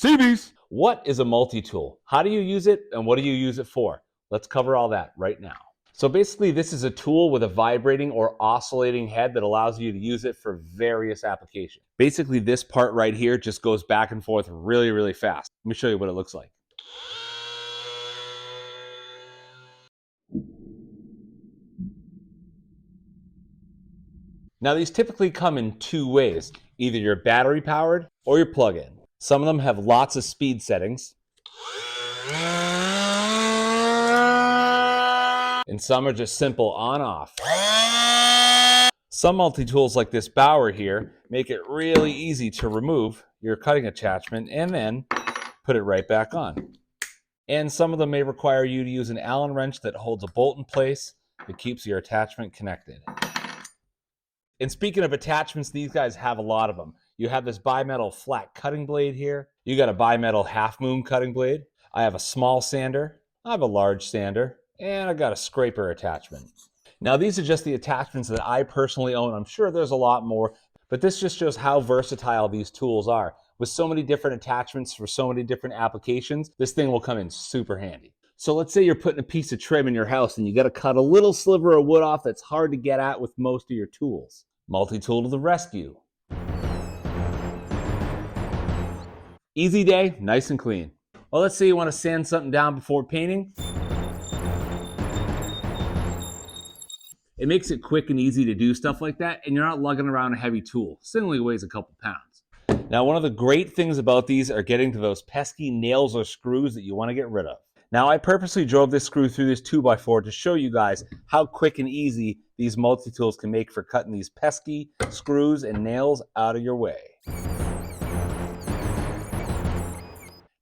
CBs. What is a multi-tool? How do you use it and what do you use it for? Let's cover all that right now. So basically this is a tool with a vibrating or oscillating head that allows you to use it for various applications. Basically this part right here just goes back and forth really, really fast. Let me show you what it looks like. Now these typically come in two ways. Either you're battery powered or you're plug-in. Some of them have lots of speed settings. And some are just simple on-off. Some multi-tools like this Bauer here make it really easy to remove your cutting attachment and then put it right back on. And some of them may require you to use an Allen wrench that holds a bolt in place that keeps your attachment connected. And speaking of attachments, these guys have a lot of them. You have this bimetal flat cutting blade here. You got a bimetal half moon cutting blade. I have a small sander. I have a large sander. And I got a scraper attachment. Now these are just the attachments that I personally own. I'm sure there's a lot more, but this just shows how versatile these tools are. With so many different attachments for so many different applications, this thing will come in super handy. So let's say you're putting a piece of trim in your house and you got to cut a little sliver of wood off that's hard to get at with most of your tools. Multi-tool to the rescue. Easy day, nice and clean. Well, let's say you want to sand something down before painting. It makes it quick and easy to do stuff like that, and you're not lugging around a heavy tool. It only weighs a couple pounds. Now, one of the great things about these are getting to those pesky nails or screws that you want to get rid of. Now, I purposely drove this screw through this 2x4 to show you guys how quick and easy these multi-tools can make for cutting these pesky screws and nails out of your way.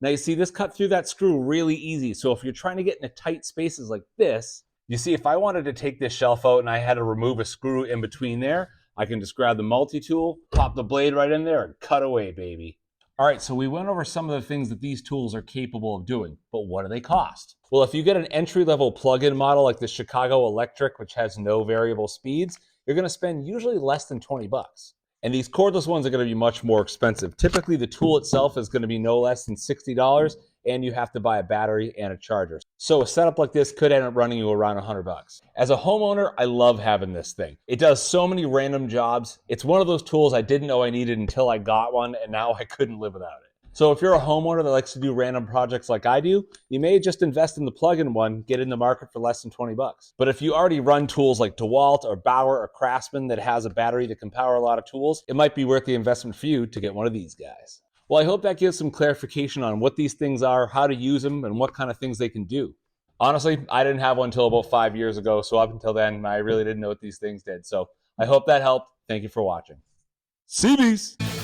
Now, you see, this cut through that screw really easy, so if you're trying to get into tight spaces like this, you see, if I wanted to take this shelf out and I had to remove a screw in between there, I can just grab the multi-tool, pop the blade right in there, and cut away, baby. All right, so we went over some of the things that these tools are capable of doing, but what do they cost? Well, if you get an entry-level plug-in model like the Chicago Electric, which has no variable speeds, you're gonna spend usually less than 20 bucks. And these cordless ones are gonna be much more expensive. Typically, the tool itself is gonna be no less than $60, and you have to buy a battery and a charger. So a setup like this could end up running you around 100 bucks. As a homeowner, I love having this thing. It does so many random jobs. It's one of those tools I didn't know I needed until I got one, and now I couldn't live without it. So if you're a homeowner that likes to do random projects like I do, you may just invest in the plug-in one, get in the market for less than 20 bucks. But if you already run tools like DeWalt or Bauer or Craftsman that has a battery that can power a lot of tools, it might be worth the investment for you to get one of these guys. Well, I hope that gives some clarification on what these things are, how to use them, and what kind of things they can do. Honestly, I didn't have one until about 5 years ago, so up until then, I really didn't know what these things did. So I hope that helped. Thank you for watching. CBs!